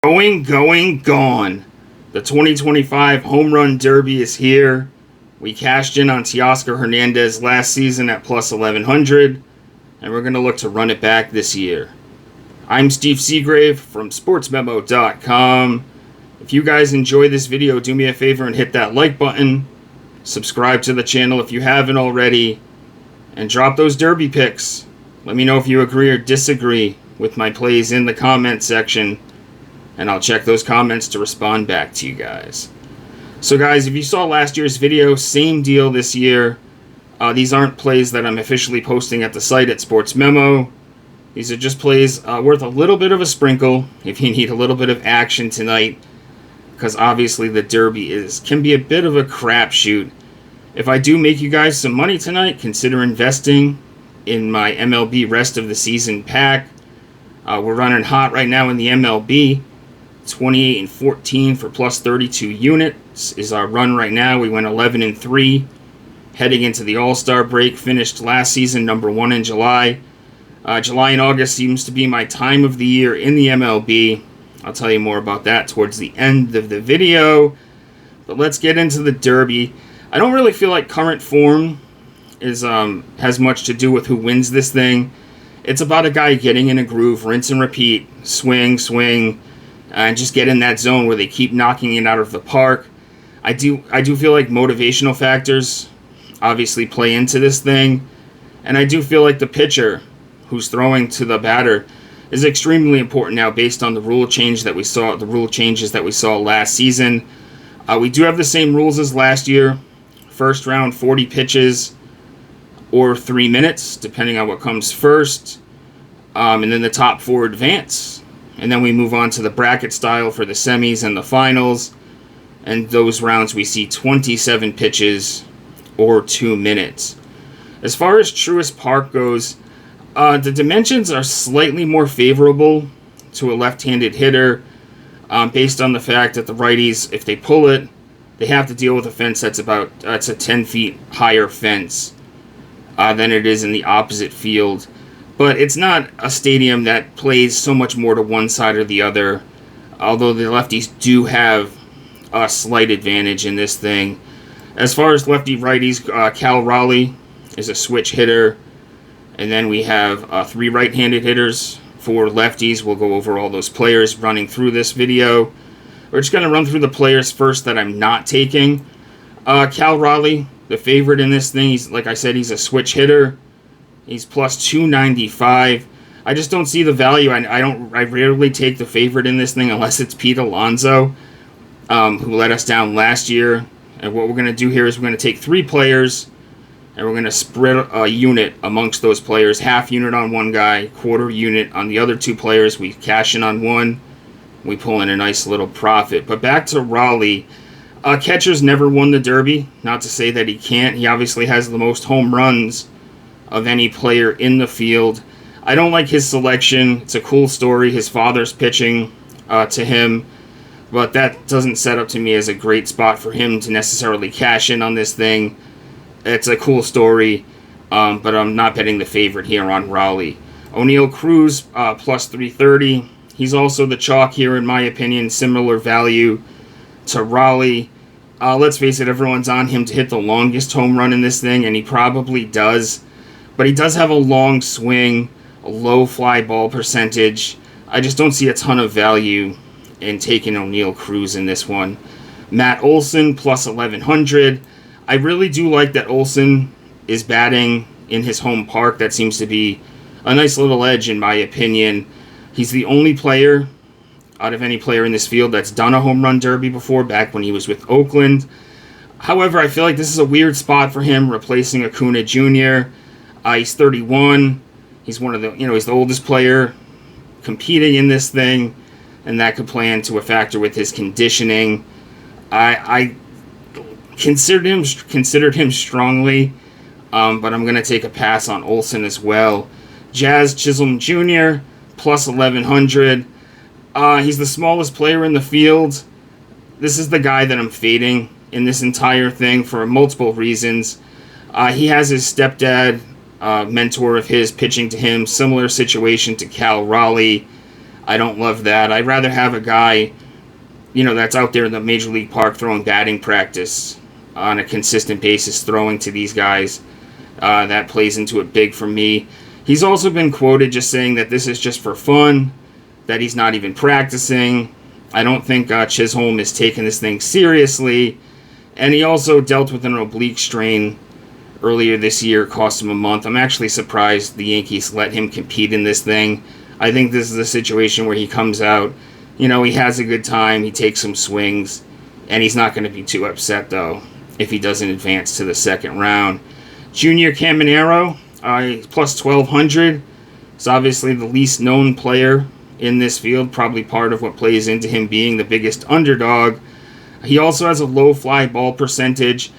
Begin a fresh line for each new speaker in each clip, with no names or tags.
Gone. The 2025 Home Run Derby is here. We cashed in on Teoscar Hernandez last season at plus 1100, and we're going to look to run it back this year. I'm Steve Seagrave from sportsmemo.com. If you guys enjoy this video, do me a favor and hit that like button. Subscribe to the channel if you haven't already. And drop those derby picks. Let me know if you agree or disagree with my plays in the comment section, and I'll check those comments to respond back to you guys. So guys, if you saw last year's video, same deal this year. These aren't plays that I'm officially posting at the site at Sports Memo. These are just plays worth a little bit of a sprinkle if you need a little bit of action tonight, because obviously the Derby can be a bit of a crapshoot. If I do make you guys some money tonight, consider investing in my MLB rest of the season pack. We're running hot right now in the MLB. 28-14 for plus 32 units is our run right now. We went 11-3 heading into the All-Star break. Finished last season number 1 in July. July and August seems to be my time of the year in the MLB. I'll tell you more about that towards the end of the video. But let's get into the Derby. I don't really feel like current form has much to do with who wins this thing. It's about a guy getting in a groove, rinse and repeat, swing, and just get in that zone where they keep knocking it out of the park. I do feel like motivational factors obviously play into this thing, and I do feel like the pitcher who's throwing to the batter is extremely important now based on the rule changes that we saw last season. We do have the same rules as last year. First round, 40 pitches or 3 minutes, depending on what comes first. And then the top 4 advance. And then we move on to the bracket style for the semis and the finals. And those rounds we see 27 pitches or 2 minutes. As far as Truist Park goes, the dimensions are slightly more favorable to a left-handed hitter based on the fact that the righties, if they pull it, they have to deal with a fence that's a 10 feet higher fence than it is in the opposite field. But it's not a stadium that plays so much more to one side or the other, although the lefties do have a slight advantage in this thing. As far as lefty-righties, Cal Raleigh is a switch hitter, and then we have 3 right-handed hitters for lefties. We'll go over all those players running through this video. We're just going to run through the players first that I'm not taking. Cal Raleigh, the favorite in this thing, like I said, he's a switch hitter. He's plus 295. I just don't see the value. I rarely take the favorite in this thing unless it's Pete Alonso, who let us down last year. And what we're going to do here is we're going to take 3 players, and we're going to spread a unit amongst those players. Half unit on one guy, quarter unit on the other 2 players. We cash in on one. We pull in a nice little profit. But back to Raleigh. Catcher's never won the Derby. Not to say that he can't. He obviously has the most home runs of any player in the field. I don't like his selection. It's a cool story. His father's pitching to him. But that doesn't set up to me as a great spot for him to necessarily cash in on this thing. It's a cool story. But I'm not betting the favorite here on Raleigh. O'Neal Cruz, plus 330. He's also the chalk here, in my opinion. Similar value to Raleigh. Let's face it, everyone's on him to hit the longest home run in this thing, and he probably does. But he does have a long swing, a low fly ball percentage. I just don't see a ton of value in taking O'Neal Cruz in this one. Matt Olson, plus 1100. I really do like that Olson is batting in his home park. That seems to be a nice little edge, in my opinion. He's the only player out of any player in this field that's done a home run derby before, back when he was with Oakland. However, I feel like this is a weird spot for him, replacing Acuna Jr. He's 31. He's he's the oldest player competing in this thing, and that could play into a factor with his conditioning. I considered him strongly, but I'm going to take a pass on Olson as well. Jazz Chisholm Jr., plus 1100. He's the smallest player in the field. This is the guy that I'm fading in this entire thing for multiple reasons. He has his stepdad, mentor of his, pitching to him. Similar situation to Cal Raleigh. I don't love that. I'd rather have a guy, that's out there in the Major League Park throwing batting practice on a consistent basis, throwing to these guys. That plays into it big for me. He's also been quoted just saying that this is just for fun, that he's not even practicing. I don't think Chisholm is taking this thing seriously. And he also dealt with an oblique strain earlier this year, cost him a month. I'm actually surprised the Yankees let him compete in this thing. I think this is a situation where he comes out, he has a good time, he takes some swings, and he's not going to be too upset, though, if he doesn't advance to the second round. Junior Caminero, plus 1,200. He's obviously the least known player in this field, probably part of what plays into him being the biggest underdog. He also has a low fly ball percentage,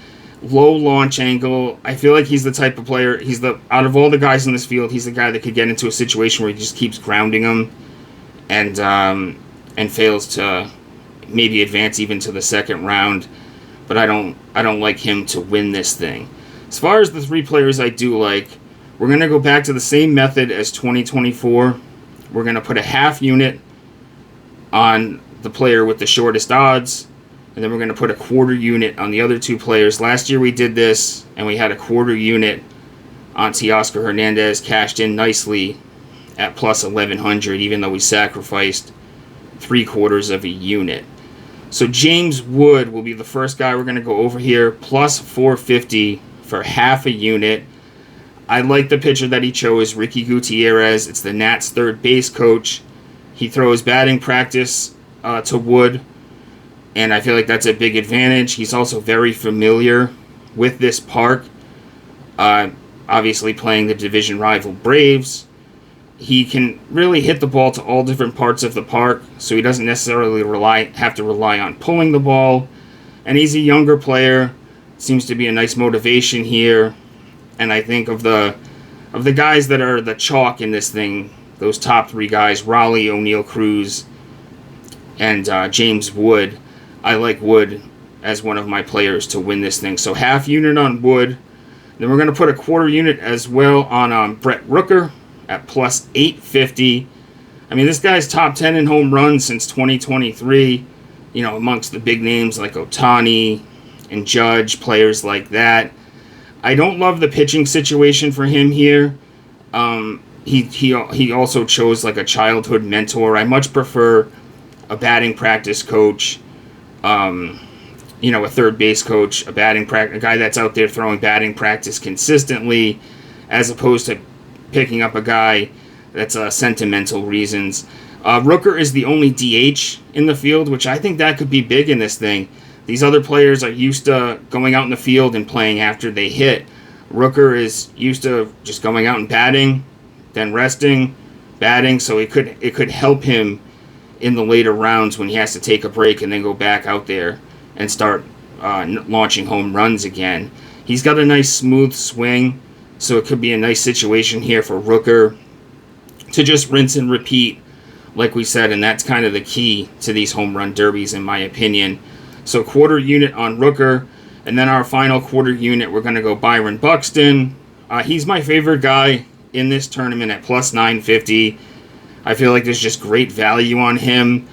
low launch angle. I feel like he's the type of player, out of all the guys in this field, he's the guy that could get into a situation where he just keeps grounding them and fails to maybe advance even to the second round. But I don't like him to win this thing. As far as the three players I do like, we're going to go back to the same method as 2024. We're going to put a half unit on the player with the shortest odds, and then we're going to put a quarter unit on the other two players. Last year we did this, and we had a quarter unit on Teoscar Hernandez, cashed in nicely at plus 1,100, even though we sacrificed 3/4 of a unit. So James Wood will be the first guy we're going to go over here, plus 450 for half a unit. I like the pitcher that he chose, Ricky Gutierrez. It's the Nats' third base coach. He throws batting practice to Wood, and I feel like that's a big advantage. He's also very familiar with this park, obviously playing the division rival Braves. He can really hit the ball to all different parts of the park, so he doesn't necessarily have to rely on pulling the ball. And he's a younger player. Seems to be a nice motivation here. And I think of the guys that are the chalk in this thing, those top three guys, Raleigh, O'Neal Cruz, and James Wood, I like Wood as one of my players to win this thing. So half unit on Wood. Then we're going to put a quarter unit as well on Brett Rooker at plus 850. I mean, this guy's top 10 in home runs since 2023, amongst the big names like Ohtani and Judge, players like that. I don't love the pitching situation for him here. He also chose like a childhood mentor. I much prefer a batting practice coach, a third base coach, a guy that's out there throwing batting practice consistently, as opposed to picking up a guy that's sentimental reasons. Rooker is the only DH in the field, which I think that could be big in this thing. These other players are used to going out in the field and playing after they hit. Rooker is used to just going out and batting, then resting, batting, so it could help him in the later rounds when he has to take a break and then go back out there and start launching home runs again. He's got a nice smooth swing, so it could be a nice situation here for Rooker to just rinse and repeat, like we said, and that's kind of the key to these home run derbies, in my opinion. So quarter unit on Rooker, and then our final quarter unit, we're going to go Byron Buxton. He's my favorite guy in this tournament at plus 950. I feel like there's just great value on him.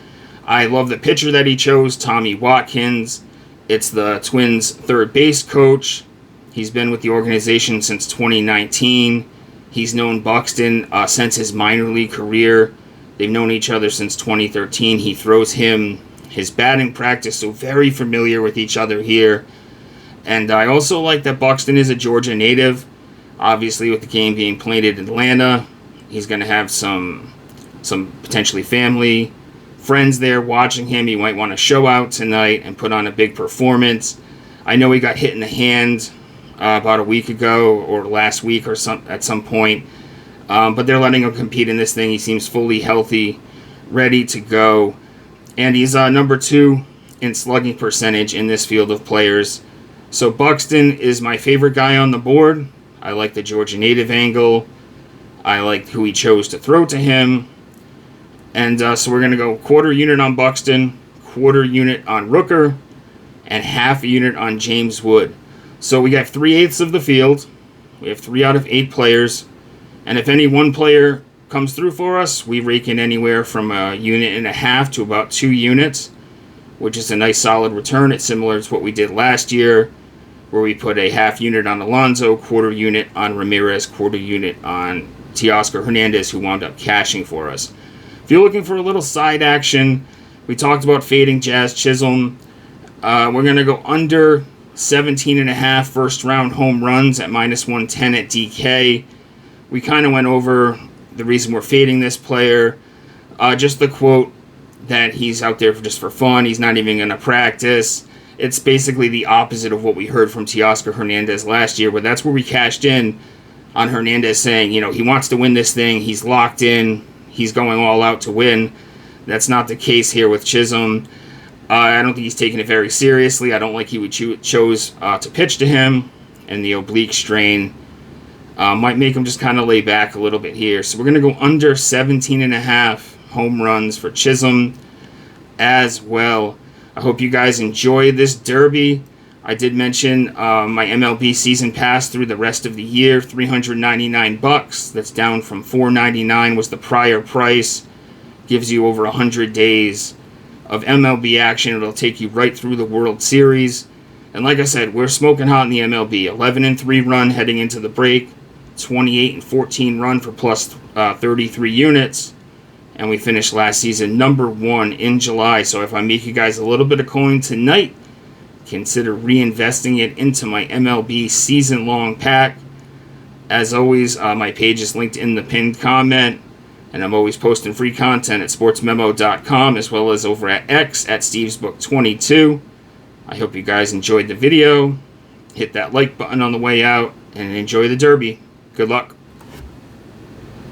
I love the pitcher that he chose, Tommy Watkins. It's the Twins' third base coach. He's been with the organization since 2019. He's known Buxton since his minor league career. They've known each other since 2013. He throws him his batting practice, so very familiar with each other here. And I also like that Buxton is a Georgia native. Obviously, with the game being played in Atlanta, he's going to have some potentially family, friends there watching him. He might want to show out tonight and put on a big performance. I know he got hit in the hand about a week ago or last week or at some point, but they're letting him compete in this thing. He seems fully healthy, ready to go, and he's number 2 in slugging percentage in this field of players. So Buxton is my favorite guy on the board. I like the Georgia native angle. I like who he chose to throw to him. And so we're going to go quarter unit on Buxton, quarter unit on Rooker, and half a unit on James Wood. So we got 3/8 of the field. We have 3 out of 8 players. And if any one player comes through for us, we rake in anywhere from 1.5 units to about 2 units, which is a nice solid return. It's similar to what we did last year, where we put a 1/2 unit on Alonso, 1/4 unit on Ramirez, 1/4 unit on Teoscar Hernandez, who wound up cashing for us. If you're looking for a little side action, we talked about fading Jazz Chisholm. We're going to go under 17.5 first round home runs at -110 at DK. We kind of went over the reason we're fading this player. Just the quote that he's out there just for fun. He's not even going to practice. It's basically the opposite of what we heard from Teoscar Hernandez last year, where that's where we cashed in on Hernandez saying, he wants to win this thing. He's locked in. He's going all out to win. That's not the case here with Chisholm. I don't think he's taking it very seriously. I don't like he would chose to pitch to him, and the oblique strain might make him just kind of lay back a little bit here. So we're going to go under 17.5 home runs for Chisholm as well. I hope you guys enjoy this derby. I did mention my MLB season pass through the rest of the year, $399. That's down from $499 was the prior price. Gives you over 100 days of MLB action. It'll take you right through the World Series. And like I said, we're smoking hot in the MLB. 11-3 run heading into the break. 28-14 run for plus 33 units. And we finished last season number 1 in July. So if I make you guys a little bit of coin tonight, consider reinvesting it into my MLB season-long pack. As always, my page is linked in the pinned comment. And I'm always posting free content at sportsmemo.com as well as over at X at StevesBook22. I hope you guys enjoyed the video. Hit that like button on the way out and enjoy the derby. Good luck.